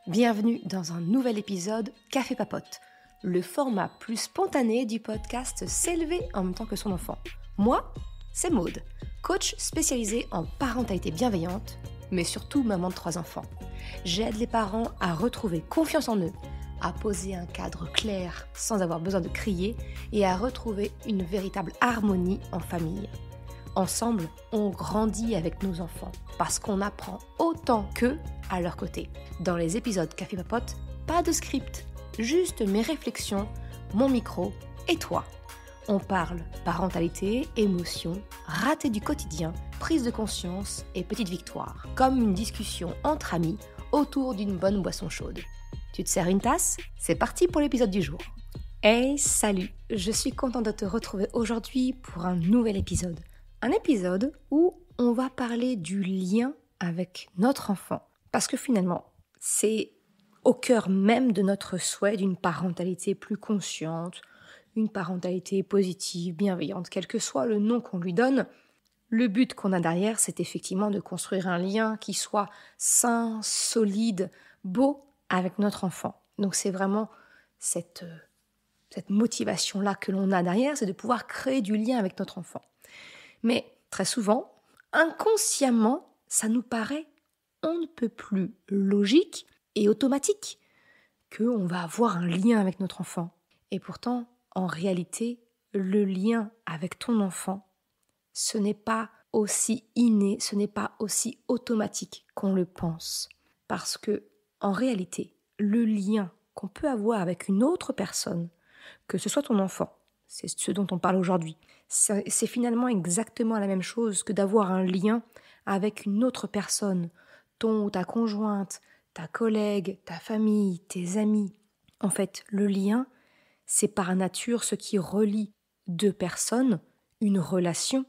Bienvenue dans un nouvel épisode Café Papote, le format plus spontané du podcast S'élever en même temps que son enfant. Moi, c'est Maude, coach spécialisée en parentalité bienveillante, mais surtout maman de 3 enfants. J'aide les parents à retrouver confiance en eux, à poser un cadre clair sans avoir besoin de crier et à retrouver une véritable harmonie en famille. Ensemble, on grandit avec nos enfants parce qu'on apprend autant qu'eux à leur côté. Dans les épisodes Café Papote, pas de script, juste mes réflexions, mon micro et toi. On parle parentalité, émotions, ratés du quotidien, prise de conscience et petites victoires, comme une discussion entre amis autour d'une bonne boisson chaude. Tu te sers une tasse ? C'est parti pour l'épisode du jour. Hey, salut! Je suis contente de te retrouver aujourd'hui pour un nouvel épisode. Un épisode où on va parler du lien avec notre enfant. Parce que finalement, c'est au cœur même de notre souhait d'une parentalité plus consciente, une parentalité positive, bienveillante, quel que soit le nom qu'on lui donne. Le but qu'on a derrière, c'est effectivement de construire un lien qui soit sain, solide, beau avec notre enfant. Donc c'est vraiment cette motivation-là que l'on a derrière, c'est de pouvoir créer du lien avec notre enfant. Mais très souvent, inconsciemment, ça nous paraît on ne peut plus logique et automatique qu'on va avoir un lien avec notre enfant. Et pourtant, en réalité, le lien avec ton enfant, ce n'est pas aussi inné, ce n'est pas aussi automatique qu'on le pense. Parce que, en réalité, le lien qu'on peut avoir avec une autre personne, que ce soit ton enfant, c'est ce dont on parle aujourd'hui, c'est finalement exactement la même chose que d'avoir un lien avec une autre personne, ton ou ta conjointe, ta collègue, ta famille, tes amis. En fait, le lien, c'est par nature ce qui relie 2 personnes, une relation.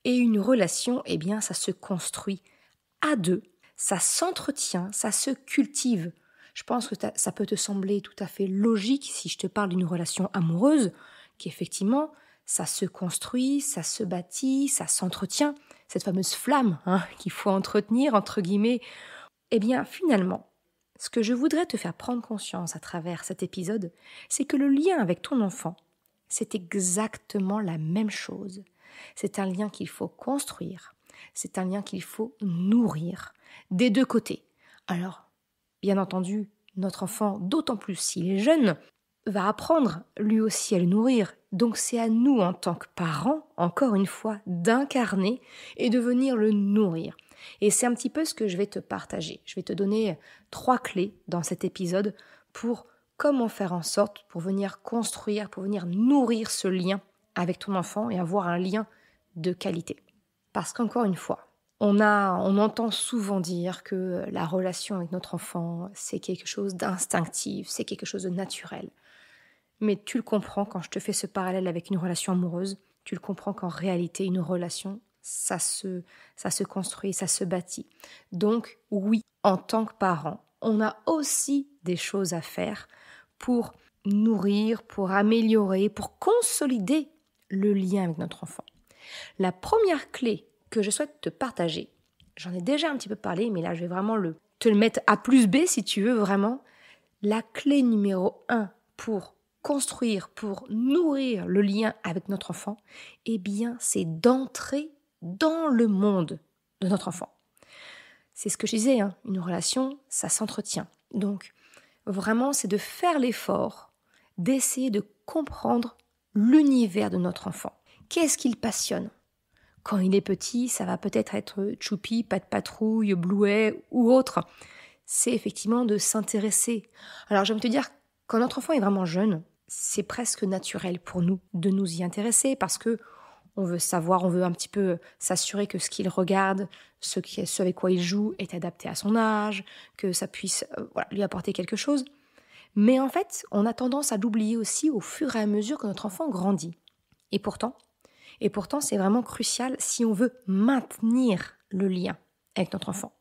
Et une relation, eh bien, ça se construit à 2, ça s'entretient, ça se cultive. Je pense que ça peut te sembler tout à fait logique si je te parle d'une relation amoureuse, qu'effectivement, ça se construit, ça se bâtit, ça s'entretient. Cette fameuse flamme qu'il faut entretenir, entre guillemets. Eh bien, finalement, ce que je voudrais te faire prendre conscience à travers cet épisode, c'est que le lien avec ton enfant, c'est exactement la même chose. C'est un lien qu'il faut construire, c'est un lien qu'il faut nourrir, des 2 côtés. Alors, bien entendu, notre enfant, d'autant plus s'il est jeune, va apprendre lui aussi à le nourrir. Donc c'est à nous, en tant que parents, encore une fois, d'incarner et de venir le nourrir. Et c'est un petit peu ce que je vais te partager. Je vais te donner 3 clés dans cet épisode pour comment faire en sorte pour venir construire, pour venir nourrir ce lien avec ton enfant et avoir un lien de qualité. Parce qu'encore une fois, on entend souvent dire que la relation avec notre enfant, c'est quelque chose d'instinctif, c'est quelque chose de naturel. Mais tu le comprends quand je te fais ce parallèle avec une relation amoureuse, tu le comprends qu'en réalité, une relation, ça se construit, ça se bâtit. Donc oui, en tant que parent, on a aussi des choses à faire pour nourrir, pour améliorer, pour consolider le lien avec notre enfant. La première clé que je souhaite te partager, j'en ai déjà un petit peu parlé, mais là je vais vraiment te le mettre à plus B si tu veux vraiment. La clé numéro 1 pour construire, pour nourrir le lien avec notre enfant, eh bien c'est d'entrer dans le monde de notre enfant. C'est ce que je disais, une relation, ça s'entretient. Donc vraiment, c'est de faire l'effort d'essayer de comprendre l'univers de notre enfant. Qu'est-ce qui le passionne ? Quand il est petit, ça va peut-être être Choupi, Pat Patrouille, Bluet ou autre. C'est effectivement de s'intéresser. Alors je vais te dire, quand notre enfant est vraiment jeune, c'est presque naturel pour nous de nous y intéresser parce que on veut savoir, on veut un petit peu s'assurer que ce qu'il regarde, ce avec quoi il joue est adapté à son âge, que ça puisse lui apporter quelque chose. Mais en fait, on a tendance à l'oublier aussi au fur et à mesure que notre enfant grandit. Et pourtant, c'est vraiment crucial si on veut maintenir le lien avec notre enfant.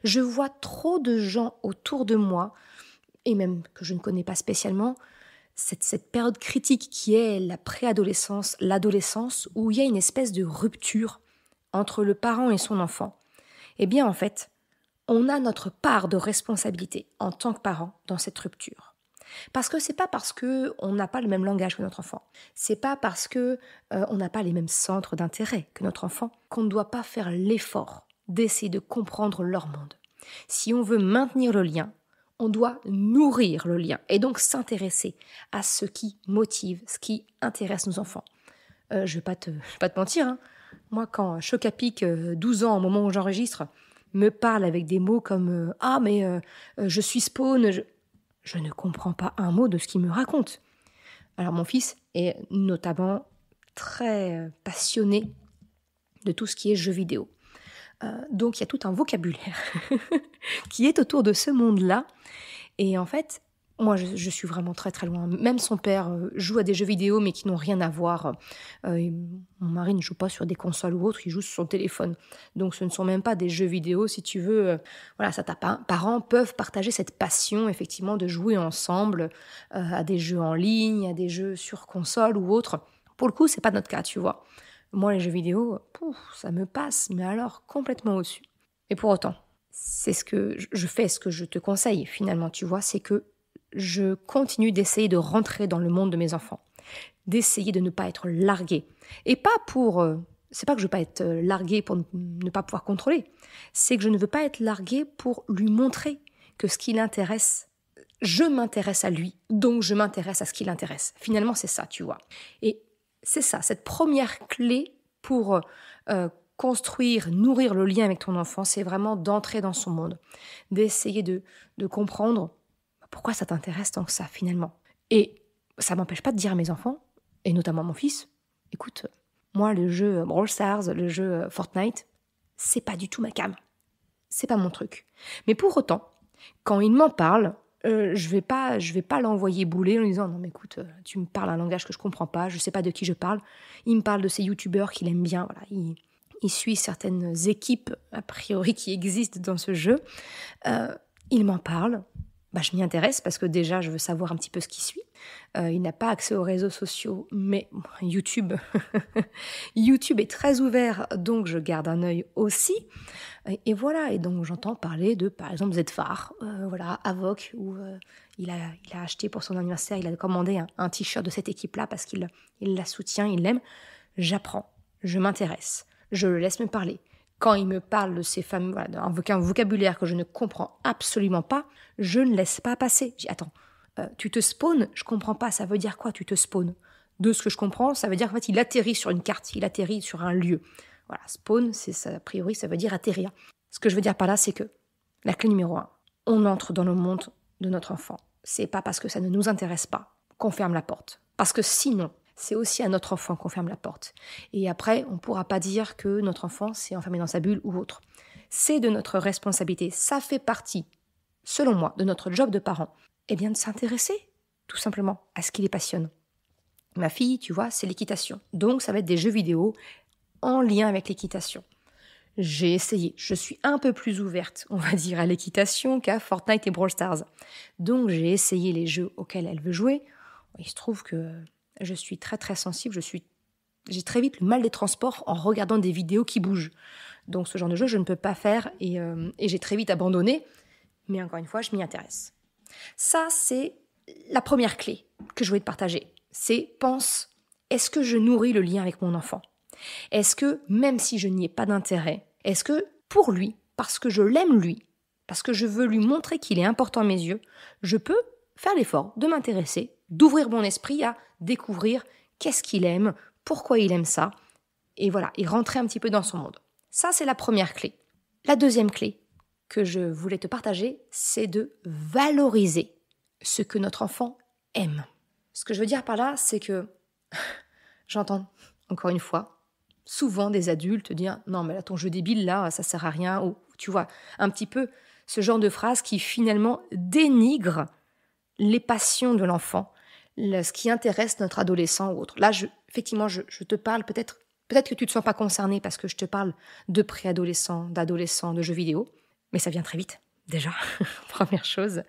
Je vois trop de gens autour de moi, et même que je ne connais pas spécialement, cette période critique qui est la préadolescence, l'adolescence, où il y a une espèce de rupture entre le parent et son enfant. Eh bien, en fait, on a notre part de responsabilité en tant que parent dans cette rupture. Parce que c'est pas parce que on n'a pas le même langage que notre enfant, c'est pas parce que on n'a pas les mêmes centres d'intérêt que notre enfant qu'on ne doit pas faire l'effort d'essayer de comprendre leur monde. Si on veut maintenir le lien, on doit nourrir le lien et donc s'intéresser à ce qui motive, ce qui intéresse nos enfants. Je vais pas te mentir, hein. Moi, quand Chocapic, 12 ans au moment où j'enregistre, me parle avec des mots comme « Ah, mais je suis spawn », je ne comprends pas un mot de ce qu'il me raconte. Alors mon fils est notamment très passionné de tout ce qui est jeux vidéo. Donc il y a tout un vocabulaire qui est autour de ce monde-là. Et en fait, moi je suis vraiment très très loin. Même son père joue à des jeux vidéo mais qui n'ont rien à voir. Mon mari ne joue pas sur des consoles ou autres, il joue sur son téléphone. Donc ce ne sont même pas des jeux vidéo, si tu veux. Voilà, parents peuvent partager cette passion effectivement de jouer ensemble à des jeux en ligne, à des jeux sur console ou autres. Pour le coup, c'est pas notre cas, tu vois. Moi, les jeux vidéo, ça me passe, mais alors complètement au-dessus. Et pour autant, c'est ce que je fais, ce que je te conseille finalement, tu vois, c'est que je continue d'essayer de rentrer dans le monde de mes enfants, d'essayer de ne pas être larguée. Et pas pour... c'est pas que je veux pas être larguée pour ne pas pouvoir contrôler, c'est que je ne veux pas être larguée pour lui montrer que ce qui l'intéresse, je m'intéresse à lui, donc je m'intéresse à ce qui l'intéresse. Finalement, c'est ça, tu vois. Et c'est ça, cette première clé pour construire, nourrir le lien avec ton enfant, c'est vraiment d'entrer dans son monde, d'essayer de comprendre pourquoi ça t'intéresse tant que ça, finalement. Et ça ne m'empêche pas de dire à mes enfants, et notamment mon fils, écoute, moi, le jeu Brawl Stars, le jeu Fortnite, c'est pas du tout ma came. C'est pas mon truc. Mais pour autant, quand il m'en parle, je vais pas l'envoyer bouler en lui disant « Non, mais écoute, tu me parles un langage que je comprends pas, je sais pas de qui je parle. » Il me parle de ces youtubeurs qu'il aime bien, voilà. Il suit certaines équipes, a priori, qui existent dans ce jeu. Il m'en parle. Je m'y intéresse parce que déjà, je veux savoir un petit peu ce qu'il suit. Il n'a pas accès aux réseaux sociaux, mais YouTube, YouTube est très ouvert, donc je garde un œil aussi. Et voilà, et donc j'entends parler de, par exemple, Zfar, Avoc, où il a acheté pour son anniversaire, il a commandé un t-shirt de cette équipe-là parce qu'il la soutient, il l'aime. J'apprends, je m'intéresse, je le laisse me parler. Quand il me parle de ces fameux, un vocabulaire que je ne comprends absolument pas, je ne laisse pas passer. Je dis, attends, tu te spawns, je comprends pas, ça veut dire quoi, tu te spawns? De ce que je comprends, ça veut dire qu'en fait, il atterrit sur une carte, il atterrit sur un lieu. Voilà, spawn, a priori, ça veut dire atterrir. Ce que je veux dire par là, c'est que la clé numéro 1, on entre dans le monde de notre enfant. C'est pas parce que ça ne nous intéresse pas qu'on ferme la porte. Parce que sinon, c'est aussi à notre enfant qu'on ferme la porte. Et après, on ne pourra pas dire que notre enfant s'est enfermé dans sa bulle ou autre. C'est de notre responsabilité. Ça fait partie, selon moi, de notre job de parent. Eh bien, de s'intéresser, tout simplement, à ce qui les passionne. Ma fille, tu vois, c'est l'équitation. Donc, ça va être des jeux vidéo en lien avec l'équitation. J'ai essayé. Je suis un peu plus ouverte, on va dire, à l'équitation qu'à Fortnite et Brawl Stars. Donc, j'ai essayé les jeux auxquels elle veut jouer. Il se trouve que je suis très très sensible, j'ai très vite le mal des transports en regardant des vidéos qui bougent. Donc ce genre de jeu, je ne peux pas faire et j'ai très vite abandonné. Mais encore une fois, je m'y intéresse. Ça, c'est la première clé que je voulais te partager. C'est pense, est-ce que je nourris le lien avec mon enfant? Est-ce que, même si je n'y ai pas d'intérêt, est-ce que pour lui, parce que je l'aime lui, parce que je veux lui montrer qu'il est important à mes yeux, je peux faire l'effort de m'intéresser, d'ouvrir mon esprit à découvrir qu'est-ce qu'il aime, pourquoi il aime ça, et voilà, et rentrer un petit peu dans son monde. Ça, c'est la première clé. La deuxième clé que je voulais te partager, c'est de valoriser ce que notre enfant aime. Ce que je veux dire par là, c'est que j'entends, encore une fois, souvent des adultes dire « Non, mais là, ton jeu débile, là, ça sert à rien », ou tu vois, un petit peu ce genre de phrase qui finalement dénigre les passions de l'enfant, ce qui intéresse notre adolescent ou autre. Là, effectivement, je te parle, peut-être que tu ne te sens pas concerné parce que je te parle de préadolescents, d'adolescents, de jeux vidéo, mais ça vient très vite, déjà, première chose.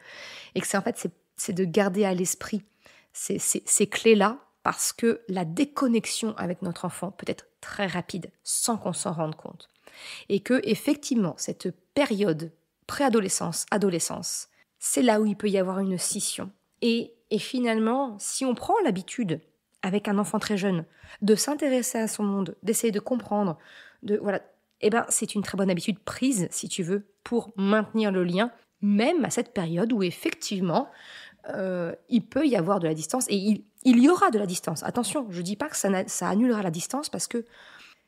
Et que c'est de garder à l'esprit ces clés-là, parce que la déconnexion avec notre enfant peut être très rapide, sans qu'on s'en rende compte. Et que, effectivement, cette période préadolescence, adolescence, c'est là où il peut y avoir une scission. Et finalement, si on prend l'habitude, avec un enfant très jeune, de s'intéresser à son monde, d'essayer de comprendre, c'est une très bonne habitude prise, si tu veux, pour maintenir le lien, même à cette période où effectivement, il peut y avoir de la distance, et il y aura de la distance. Attention, je ne dis pas que ça annulera la distance, parce que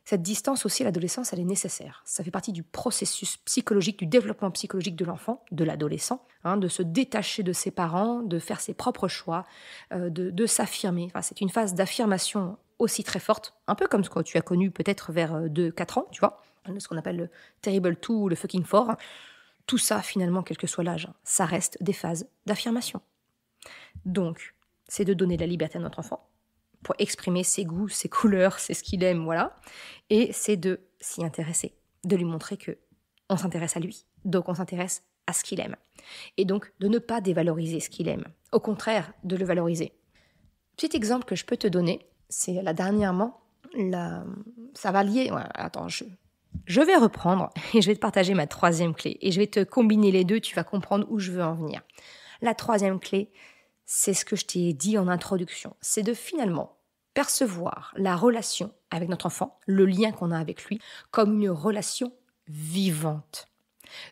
cette distance aussi à l'adolescence, elle est nécessaire. Ça fait partie du processus psychologique, du développement psychologique de l'enfant, de l'adolescent, de se détacher de ses parents, de faire ses propres choix, de s'affirmer. Enfin, c'est une phase d'affirmation aussi très forte, un peu comme ce que tu as connu peut-être vers 2-4 ans, tu vois, ce qu'on appelle le Terrible 2 ou le Fucking 4. Tout ça, finalement, quel que soit l'âge, ça reste des phases d'affirmation. Donc, c'est de donner de la liberté à notre enfant pour exprimer ses goûts, ses couleurs, c'est ce qu'il aime, voilà. Et c'est de s'y intéresser, de lui montrer que on s'intéresse à lui, donc on s'intéresse à ce qu'il aime. Et donc, de ne pas dévaloriser ce qu'il aime. Au contraire, de le valoriser. Petit exemple que je peux te donner, c'est là dernièrement, ça va lier... Ouais, attends, je vais reprendre et je vais te partager ma 3e clé. Et je vais te combiner les deux, tu vas comprendre où je veux en venir. La 3e clé, c'est ce que je t'ai dit en introduction. C'est de finalement percevoir la relation avec notre enfant, le lien qu'on a avec lui, comme une relation vivante.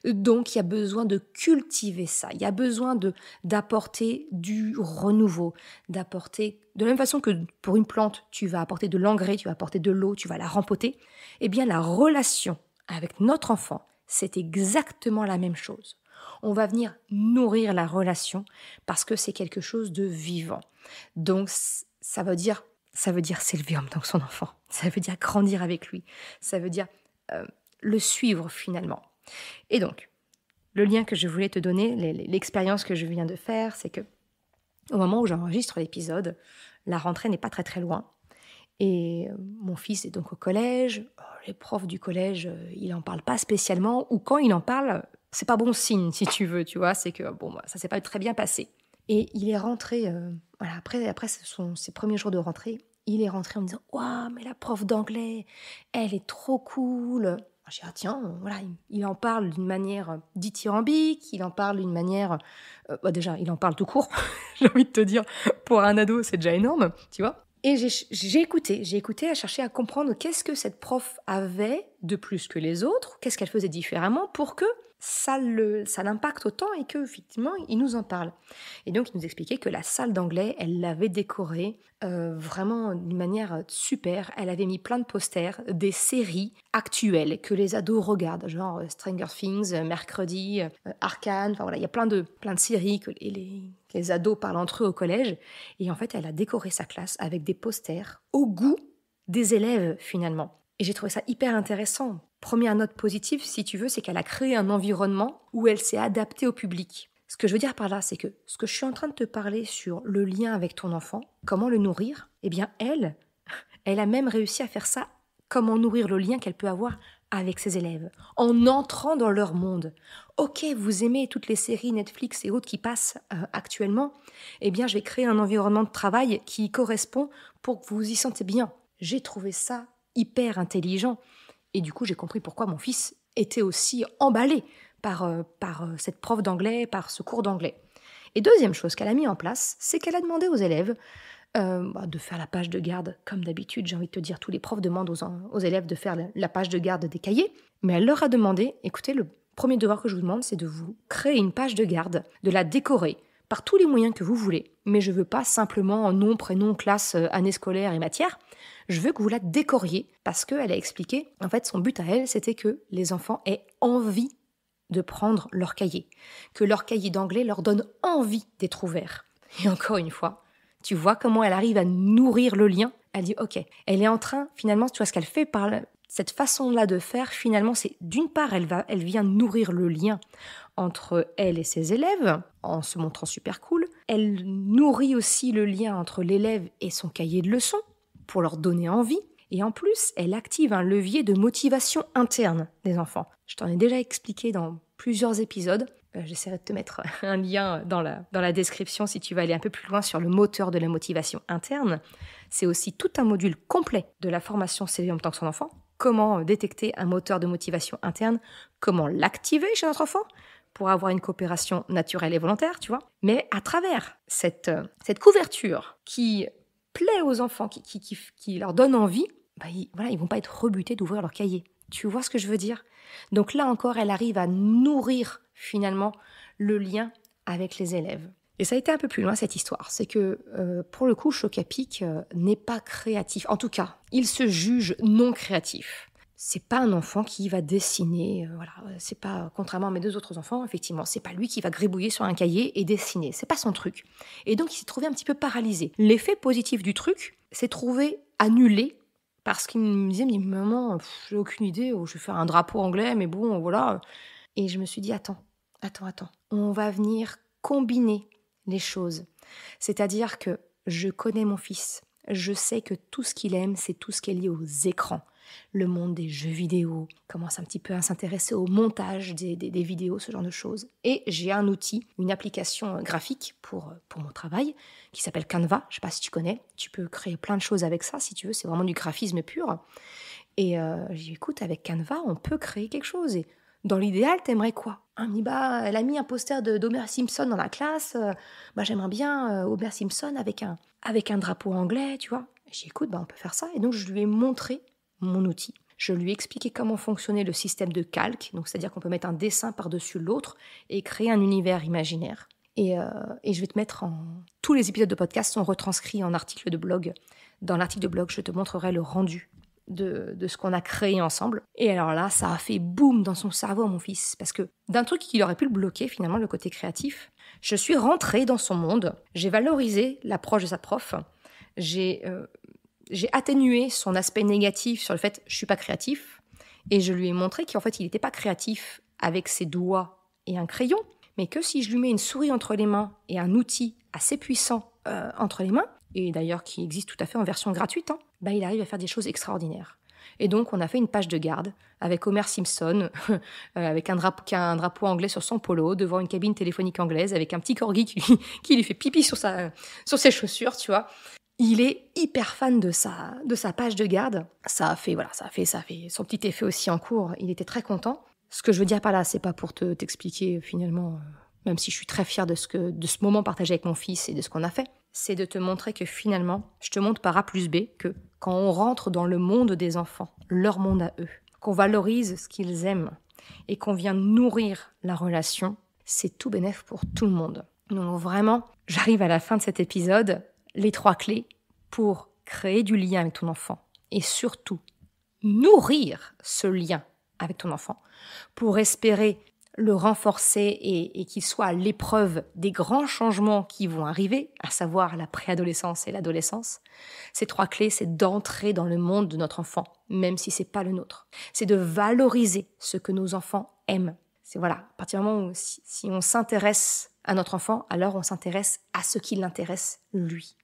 Donc, il y a besoin de cultiver ça. Il y a besoin d'apporter du renouveau, d'apporter, de la même façon que pour une plante, tu vas apporter de l'engrais, tu vas apporter de l'eau, tu vas la rempoter. Eh bien, la relation avec notre enfant, c'est exactement la même chose. On va venir nourrir la relation parce que c'est quelque chose de vivant. Donc, ça veut dire s'élever en même temps que son enfant. Ça veut dire grandir avec lui. Ça veut dire le suivre finalement. Et donc, le lien que je voulais te donner, l'expérience que je viens de faire, c'est que au moment où j'enregistre l'épisode, la rentrée n'est pas très très loin. Et mon fils est donc au collège. Les profs du collège, il n'en parle pas spécialement. Ou quand il en parle, c'est pas bon signe, si tu veux, tu vois. C'est que ça s'est pas très bien passé. Et il est rentré, après ses premiers jours de rentrée, il est rentré en me disant « Waouh, mais la prof d'anglais, elle est trop cool !» J'ai dit, tiens, voilà, il en parle d'une manière dithyrambique, il en parle d'une manière... déjà, il en parle tout court, j'ai envie de te dire, pour un ado, c'est déjà énorme, tu vois. Et j'ai écouté à chercher à comprendre qu'est-ce que cette prof avait de plus que les autres, qu'est-ce qu'elle faisait différemment pour que ça l'impacte autant et qu'effectivement, il nous en parle. Et donc, il nous expliquait que la salle d'anglais, elle l'avait décorée vraiment d'une manière super. Elle avait mis plein de posters, des séries actuelles que les ados regardent, genre Stranger Things, Mercredi, Arcane, enfin voilà, il y a plein de séries que les ados parlent entre eux au collège. Et en fait, elle a décoré sa classe avec des posters au goût des élèves, finalement. Et j'ai trouvé ça hyper intéressant. Première note positive, si tu veux, c'est qu'elle a créé un environnement où elle s'est adaptée au public. Ce que je veux dire par là, c'est que ce que je suis en train de te parler sur le lien avec ton enfant, comment le nourrir, eh bien elle a même réussi à faire ça, comment nourrir le lien qu'elle peut avoir avec ses élèves, en entrant dans leur monde. Ok, vous aimez toutes les séries Netflix et autres qui passent actuellement, eh bien je vais créer un environnement de travail qui y correspond pour que vous vous y sentez bien. J'ai trouvé ça hyper intelligent. Et du coup, j'ai compris pourquoi mon fils était aussi emballé par cette prof d'anglais, par ce cours d'anglais. Et deuxième chose qu'elle a mis en place, c'est qu'elle a demandé aux élèves de faire la page de garde. Comme d'habitude, j'ai envie de te dire, tous les profs demandent aux élèves de faire la page de garde des cahiers. Mais elle leur a demandé, écoutez, le premier devoir que je vous demande, c'est de vous créer une page de garde, de la décorer par tous les moyens que vous voulez. Mais je ne veux pas simplement nom, prénom, classe, année scolaire et matière. Je veux que vous la décoriez parce qu'elle a expliqué, en fait, son but à elle, c'était que les enfants aient envie de prendre leur cahier, que leur cahier d'anglais leur donne envie d'être ouvert. Et encore une fois, tu vois comment elle arrive à nourrir le lien. Elle dit, ok, elle est en train, finalement, tu vois ce qu'elle fait par cette façon-là de faire, finalement, c'est d'une part, elle vient nourrir le lien entre elle et ses élèves, en se montrant super cool. Elle nourrit aussi le lien entre l'élève et son cahier de leçons, pour leur donner envie. Et en plus, elle active un levier de motivation interne des enfants. Je t'en ai déjà expliqué dans plusieurs épisodes. J'essaierai de te mettre un lien dans la description si tu veux aller un peu plus loin sur le moteur de la motivation interne. C'est aussi tout un module complet de la formation s'élever en même temps que son enfant. Comment détecter un moteur de motivation interne, comment l'activer chez notre enfant, pour avoir une coopération naturelle et volontaire, tu vois. Mais à travers cette couverture qui plaît aux enfants, qui leur donne envie, ils vont pas être rebutés d'ouvrir leur cahier. Tu vois ce que je veux dire? Donc là encore, elle arrive à nourrir finalement le lien avec les élèves. Et ça a été un peu plus loin cette histoire. C'est que pour le coup, Choc-à-Pic n'est pas créatif. En tout cas, il se juge non créatif. C'est pas un enfant qui va dessiner. C'est pas, contrairement à mes 2 autres enfants, effectivement, c'est pas lui qui va gribouiller sur un cahier et dessiner. C'est pas son truc. Et donc, il s'est trouvé un petit peu paralysé. L'effet positif du truc s'est trouvé annulé parce qu'il me disait, mais maman, j'ai aucune idée. Je vais faire un drapeau anglais, mais bon, voilà. Et je me suis dit, attends. On va venir combiner les choses. C'est-à-dire que je connais mon fils. Je sais que tout ce qu'il aime, c'est tout ce qui est lié aux écrans. Le monde des jeux vidéo, commence un petit peu à s'intéresser au montage des vidéos, ce genre de choses. Et j'ai un outil, une application graphique pour mon travail, qui s'appelle Canva. Je ne sais pas si tu connais. Tu peux créer plein de choses avec ça, si tu veux. C'est vraiment du graphisme pur. Et j'ai dit, écoute, avec Canva, on peut créer quelque chose. Et dans l'idéal, t'aimerais quoi? Elle a mis un poster d'Homer Simpson dans la classe. J'aimerais bien Homer Simpson avec un drapeau anglais, tu vois. J'ai dit, écoute, on peut faire ça. Et donc, je lui ai montré mon outil. Je lui ai expliqué comment fonctionnait le système de calque. Donc, c'est-à-dire qu'on peut mettre un dessin par-dessus l'autre et créer un univers imaginaire. Et je vais te mettre tous les épisodes de podcast sont retranscrits en article de blog. Dans l'article de blog, je te montrerai le rendu de ce qu'on a créé ensemble. Et alors là, ça a fait boum dans son cerveau, mon fils. Parce que d'un truc qui aurait pu le bloquer, finalement, le côté créatif, je suis rentrée dans son monde. J'ai valorisé l'approche de sa prof. J'ai atténué son aspect négatif sur le fait « je suis pas créatif ». Et je lui ai montré qu'en fait, il n'était pas créatif avec ses doigts et un crayon, mais que si je lui mets une souris entre les mains et un outil assez puissant entre les mains, et d'ailleurs qui existe tout à fait en version gratuite, il arrive à faire des choses extraordinaires. Et donc, on a fait une page de garde avec Homer Simpson, avec un drapeau anglais sur son polo, devant une cabine téléphonique anglaise, avec un petit corgi qui lui fait pipi sur ses chaussures, tu vois. Il est hyper fan de sa page de garde. Ça a fait son petit effet aussi en cours. Il était très content. Ce que je veux dire par là, c'est pas pour t'expliquer finalement, même si je suis très fière de ce moment partagé avec mon fils et de ce qu'on a fait, c'est de te montrer que finalement, je te montre par A plus B que quand on rentre dans le monde des enfants, leur monde à eux, qu'on valorise ce qu'ils aiment et qu'on vient nourrir la relation, c'est tout bénef pour tout le monde. Donc vraiment, j'arrive à la fin de cet épisode, les 3 clés pour créer du lien avec ton enfant et surtout nourrir ce lien avec ton enfant pour espérer le renforcer et qu'il soit à l'épreuve des grands changements qui vont arriver, à savoir la préadolescence et l'adolescence. Ces 3 clés, c'est d'entrer dans le monde de notre enfant, même si c'est pas le nôtre. C'est de valoriser ce que nos enfants aiment. C'est à partir du moment où si on s'intéresse à notre enfant, alors on s'intéresse à ce qui l'intéresse lui.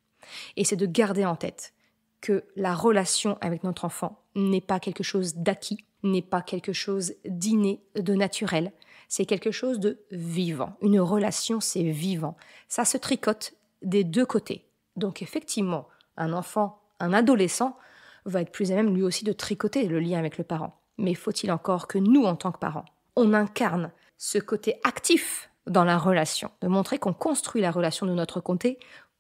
Et c'est de garder en tête que la relation avec notre enfant n'est pas quelque chose d'acquis, n'est pas quelque chose d'inné, de naturel. C'est quelque chose de vivant. Une relation, c'est vivant. Ça se tricote des 2 côtés. Donc effectivement, un enfant, un adolescent, va être plus à même lui aussi de tricoter le lien avec le parent. Mais faut-il encore que nous, en tant que parents, on incarne ce côté actif dans la relation, de montrer qu'on construit la relation de notre côté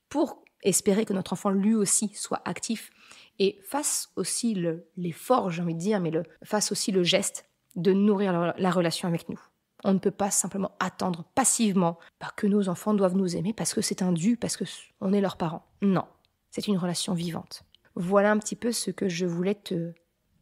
pour espérer que notre enfant lui aussi soit actif et fasse aussi l'effort, j'ai envie de dire, mais fasse aussi le geste de nourrir la relation avec nous. On ne peut pas simplement attendre passivement que nos enfants doivent nous aimer parce que c'est un dû, parce qu'on est leurs parents. Non, c'est une relation vivante. Voilà un petit peu ce que je voulais te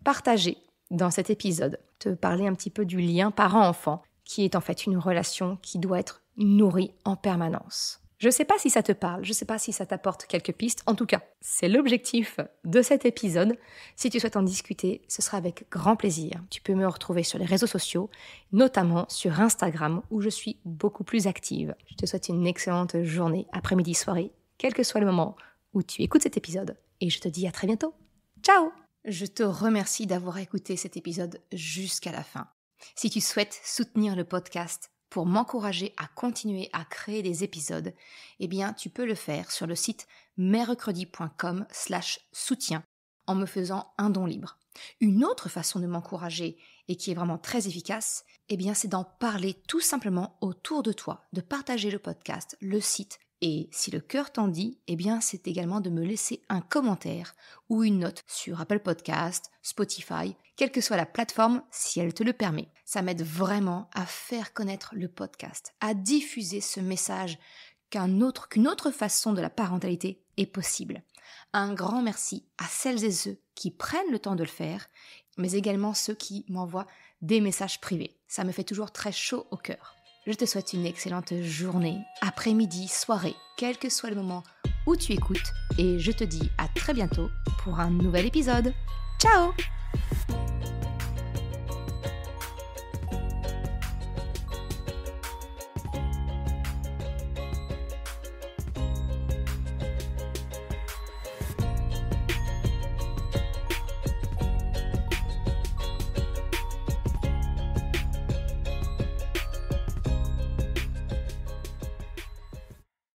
partager dans cet épisode, te parler un petit peu du lien parent-enfant, qui est en fait une relation qui doit être nourrie en permanence. Je ne sais pas si ça te parle, je ne sais pas si ça t'apporte quelques pistes. En tout cas, c'est l'objectif de cet épisode. Si tu souhaites en discuter, ce sera avec grand plaisir. Tu peux me retrouver sur les réseaux sociaux, notamment sur Instagram, où je suis beaucoup plus active. Je te souhaite une excellente journée, après-midi, soirée, quel que soit le moment où tu écoutes cet épisode. Et je te dis à très bientôt. Ciao! Je te remercie d'avoir écouté cet épisode jusqu'à la fin. Si tu souhaites soutenir le podcast, pour m'encourager à continuer à créer des épisodes, eh bien, tu peux le faire sur le site mercredi.com/soutien en me faisant un don libre. Une autre façon de m'encourager et qui est vraiment très efficace, c'est d'en parler tout simplement autour de toi, de partager le podcast, le site. Et si le cœur t'en dit, c'est également de me laisser un commentaire ou une note sur Apple Podcast, Spotify, quelle que soit la plateforme si elle te le permet. Ça m'aide vraiment à faire connaître le podcast, à diffuser ce message qu'une autre façon de la parentalité est possible. Un grand merci à celles et ceux qui prennent le temps de le faire, mais également ceux qui m'envoient des messages privés. Ça me fait toujours très chaud au cœur. Je te souhaite une excellente journée, après-midi, soirée, quel que soit le moment où tu écoutes, et je te dis à très bientôt pour un nouvel épisode. Ciao!